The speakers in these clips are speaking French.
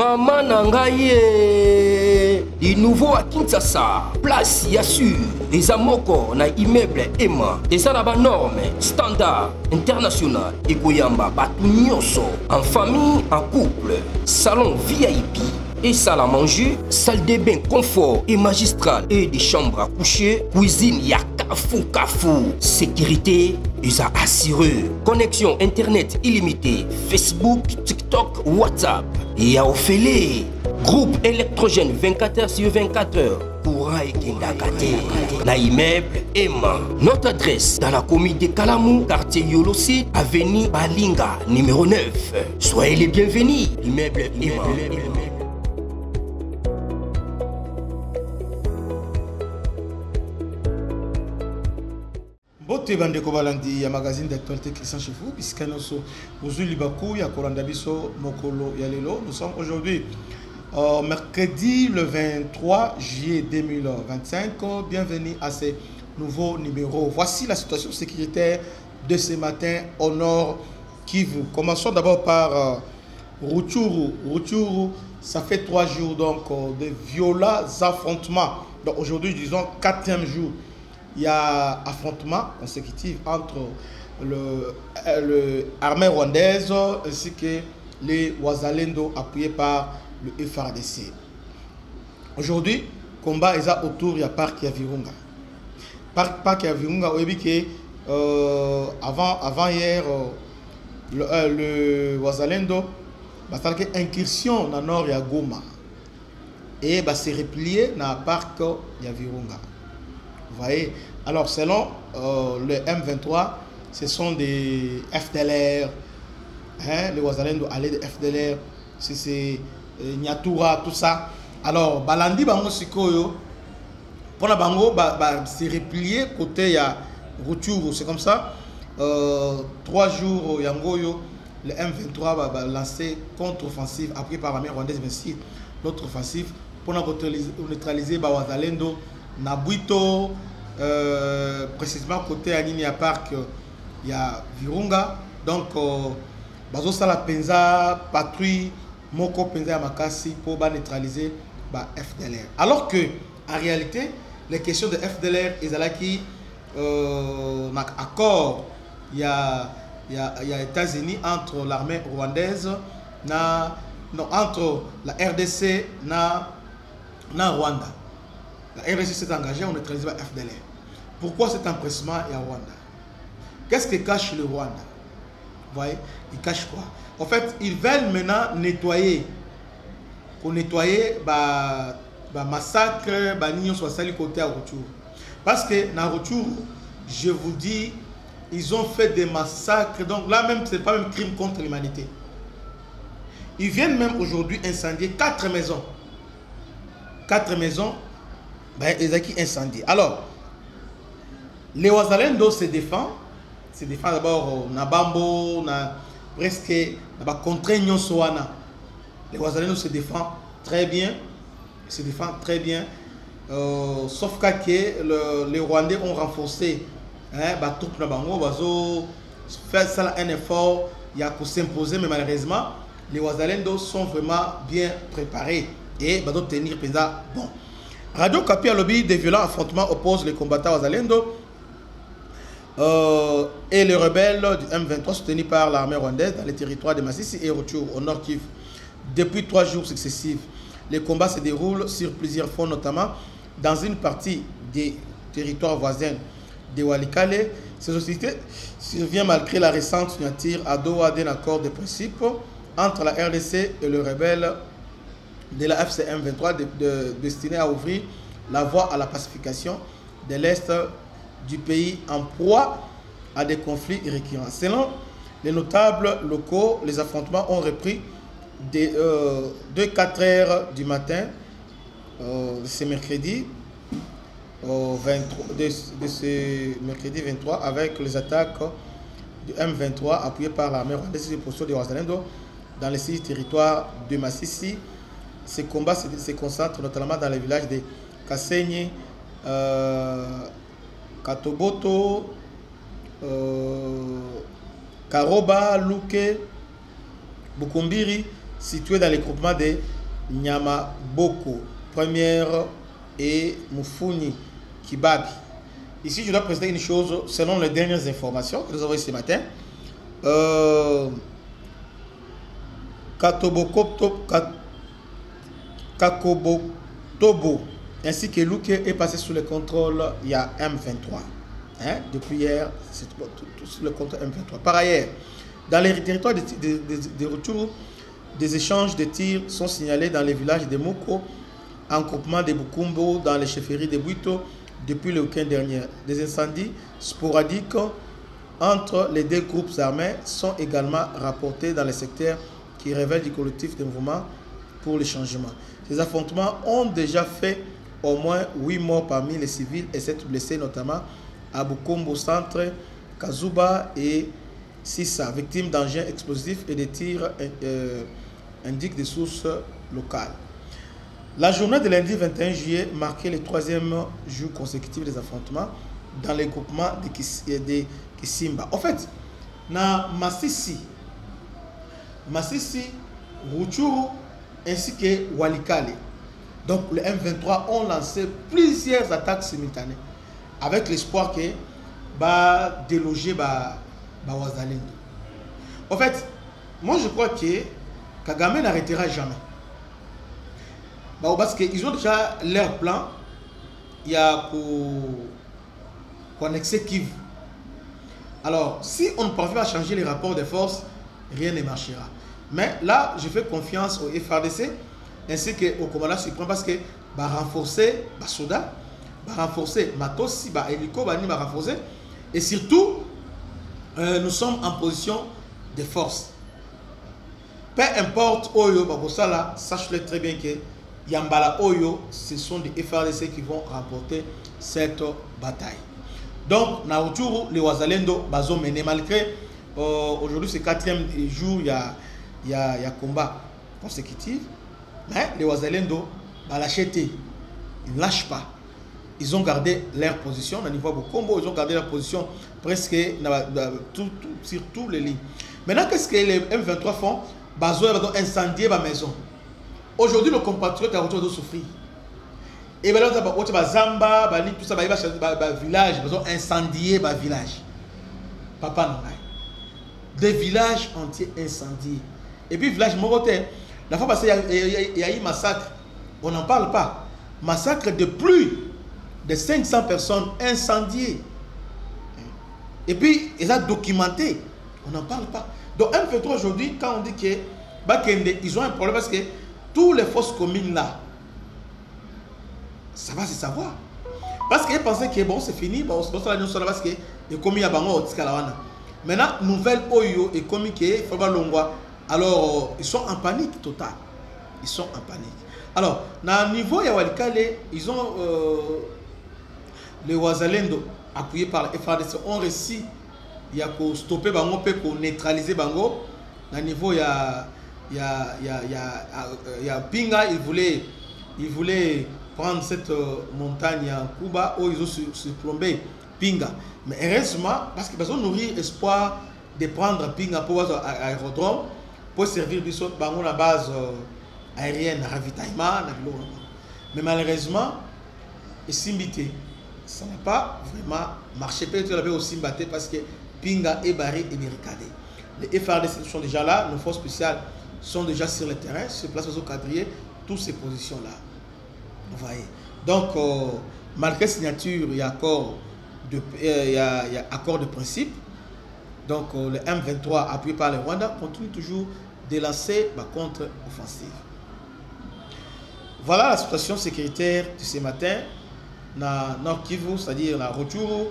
Maman Nangaye, du nouveau à Kinshasa, place Yassur, des amoko na immeuble Emma, des arabes normes, standard, international, et Goyamba, Batunyonso, en famille, en couple, salon VIP, et salle à manger, salle de bain confort et magistral, et des chambres à coucher, cuisine Kafou, sécurité, ils a assuré. Connexion internet illimitée, Facebook, TikTok, WhatsApp. Et à Ophélie, groupe électrogène 24h/24h. Pour Kindakate, na immeuble Emma. Notre adresse dans la commune de Kalamou, quartier Yolosi, avenue Balinga, numéro 9. Soyez les bienvenus, immeuble Emma. Bote bandeko balandi ya magazine d'actualité Christian chez vous puisque nous aujourd'hui libaku ya kolanda biso mokolo ya lelo. Nous sommes aujourd'hui mercredi le 23 juillet 2025. Bienvenue à ce nouveau numéro. Voici la situation sécuritaire de ce matin au nord Kivu. Commençons d'abord par Rutshuru. Rutshuru, ça fait 3 jours donc de violents affrontements. Donc aujourd'hui, disons 4e jour. Il y a affrontement consécutif entre l'armée rwandaise ainsi que les Wazalendo appuyés par le FARDC. Aujourd'hui, combat est autour du parc ya Virunga. Parc ya Virunga, oui, que avant hier, le Wazalendo a fait une incursion dans le nord de Goma et s'est replié dans le parc ya Virunga. Vous voyez, alors selon le M23, ce sont des FDLR, hein, les Wazalendo allaient de FDLR, c'est Nyatura, tout ça. Alors, Balandi Bango Sikoyo, pour la Bango, c'est replié côté ya Rutshuru, c'est comme ça. 3 jours, Yangoyo, le M23 va lancer contre-offensive, après par l'armée rwandaise, mais l'autre offensive, pour neutraliser Wazalendo. Nabuito, précisément côté Anini Park, il y a Virunga. Donc, Bazo Sala Penza, Patrouille, Moko Penza Makasi pour neutraliser FDLR. Alors que, en réalité, les questions de FDLR, ils ont qui accord, il y a États-Unis entre l'armée rwandaise, entre la RDC et Rwanda. La RDC s'est engagée, on neutralise pas FDLR. Pourquoi cet empressement est à Rwanda? Qu'est-ce que cache le Rwanda? Vous voyez, ils cachent quoi? En fait, ils veulent maintenant nettoyer. Pour nettoyer, massacre, Nignon soit sali côté à Rutshuru. Parce que dans Rutshuru, je vous dis, ils ont fait des massacres. Donc là même, ce n'est pas un crime contre l'humanité. Ils viennent même aujourd'hui incendier 4 maisons. 4 maisons. Ils ont incendie. Alors, les Wazalendo se défendent. Se défendent d'abord Nabambo, presque contre Nyonsoana. Les Wazalendo se défendent très bien. Se défendent très bien. Sauf que les Rwandais ont renforcé troupes Nabango. Ils fait un effort. Il y a pour s'imposer, mais malheureusement, les Wazalendo sont vraiment bien préparés. Et ils doivent tenir Penza bon. Radio Kapi a lobby des violents affrontements opposent les combattants Wazalendo et les rebelles du M23 soutenus par l'armée rwandaise dans les territoires de Masisi et Rutshuru au nord Kivu. Depuis 3 jours successifs, les combats se déroulent sur plusieurs fronts, notamment dans une partie des territoires voisins de Walikale. Ces hostilités surviennent malgré la récente signature à Doha d'un accord de principe entre la RDC et le rebelle de la FCM 23 destiné à ouvrir la voie à la pacification de l'Est du pays en proie à des conflits récurrents. Selon les notables locaux, les affrontements ont repris de 4 heures du matin ce mercredi, ce mercredi 23 avec les attaques du M23 appuyées par l'armée rwandaise et les positions de Wazalendo dans les 6 territoires de Masisi. Ces combats se concentrent notamment dans les villages de Kasenyi, Katoboto, Karoba, Luke, Bukumbiri, situé dans les groupements de Nyamaboko, première et Mufuni, Kibabi. Ici, je dois préciser une chose, selon les dernières informations que nous avons ce matin. Kakobotobo ainsi que Luke est passé sous le contrôle il y a M23. Hein? Depuis hier, c'est sous le contrôle M23. Par ailleurs, dans les territoires de retour, des échanges de tirs sont signalés dans les villages de Moko, en groupement de Bukumbo, dans les chefferies de Buito, depuis le week-end dernier. Des incendies sporadiques entre les deux groupes armés sont également rapportés dans les secteurs qui révèlent du collectif de mouvement pour le changement. Ces affrontements ont déjà fait au moins 8 morts parmi les civils et 7 blessés, notamment à Bukombo Centre, Kazuba et Sissa, victimes d'engins explosifs et de tirs, indiquent des sources locales. La journée de lundi 21 juillet marquait le 3e jour consécutif des affrontements dans les groupements de Kisimba. En fait, dans Masisi, Rutshuru ainsi que Walikale, donc le M23 ont lancé plusieurs attaques simultanées avec l'espoir que va déloger Wazalendo. En fait, moi je crois que Kagame n'arrêtera jamais. Parce qu'ils ont déjà leur plan. Il y a pour annexer Kivu. Alors, si on ne parvient pas à changer les rapports de force, rien ne marchera. Mais là, je fais confiance au FARDC ainsi qu'au commandant suprême parce que va renforcer Soda, va renforcer Matosi, va hélico, va renforcer. Et surtout, nous sommes en position de force. Peu importe Oyo, sache-le très bien que Yambala Oyo, ce sont des FARDC qui vont remporter cette bataille. Donc, Naoturu, les Wazalendo, Bazo mené malgré aujourd'hui c'est 4e jour, il y a combat consécutif. Mais les Wazalendo, ils ne lâchent pas. Ils ont gardé leur position au niveau de combo, ils ont gardé leur position presque sur tous les lignes. Maintenant, qu'est-ce que les M23 font? Bazo va incendier ma maison. Aujourd'hui, nos compatriotes doivent souffrir. Et bien, Zamba, tout ça, village, ils ont incendié le village. Papa non. Des villages entiers incendiés. Et puis, village Moroté, la fois passée, il y a eu massacre. On n'en parle pas. Massacre de plus de 500 personnes incendiées. Et puis, ils ont documenté. On n'en parle pas. Donc, M23 aujourd'hui, quand on dit que ils ont un problème parce que tous les fausses communes là, ça va se savoir. Parce qu'ils pensaient que bon, c'est fini, bon, c'est parce que les communes à Bango, maintenant, nouvelle Oyo et communes qui est Longwa. Alors, ils sont en panique totale. Ils sont en panique. Alors, dans le niveau de Walikale, ils ont les Wazalendo, appuyés par le FARDC, ont réussi à stopper Bango, pour neutraliser Bango. Dans le niveau, il y a Pinga, ils voulaient prendre cette montagne en Cuba où ils ont surplombé Pinga. Mais heureusement, parce qu'ils ont nourri espoir de prendre Pinga pour l'aérodrome, pour servir à la base aérienne, ravitaillement. Mais malheureusement, ça n'a pas vraiment marché. Peut-être aussi battu parce que Pinga est barré et barricadé. Les FARDC sont déjà là, nos forces spéciales sont déjà sur le terrain, se placent au quadriller, toutes ces positions-là. Vous voyez. Donc, malgré signature, il y a accord de principe. Donc, le M23, appuyé par le Rwanda, continue toujours de lancer la contre-offensive. Voilà la situation sécuritaire de ce matin dans Nord Kivu, c'est-à-dire la Rutshuru,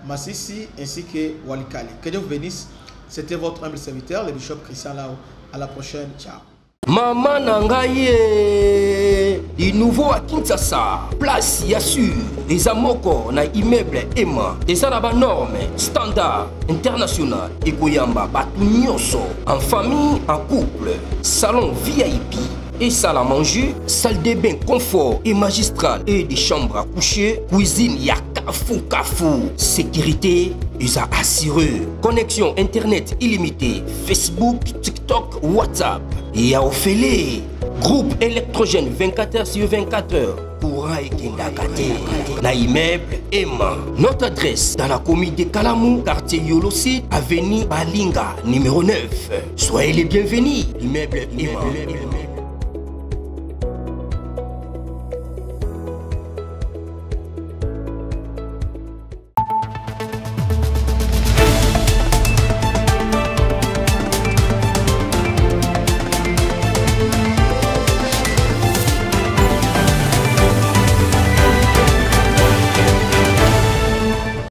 Masisi ainsi que Walikale. Que Dieu vous bénisse. C'était votre humble serviteur, le bishop Christian Lao. À la prochaine. Ciao. Maman Nangaye, du nouveau à Kinshasa, place Yassur, des amoko na immeuble Emma, des arabes normes, standard, international, et Goyamba, Batunyoso, en famille, en couple, salon VIP. Et salle à manger, salle de bain confort et magistrale et des chambres à coucher, cuisine Kafou. Sécurité, ils ont assuré. Connexion internet illimitée, Facebook, TikTok, WhatsApp. et à Ophélie. Groupe électrogène 24 heures sur 24 heures. Courant et Kendakate. Na immeuble Emma. Notre adresse dans la commune de Kalamou, quartier Yolosi, avenue Balinga, numéro 9. Soyez les bienvenus. Immeuble Emma.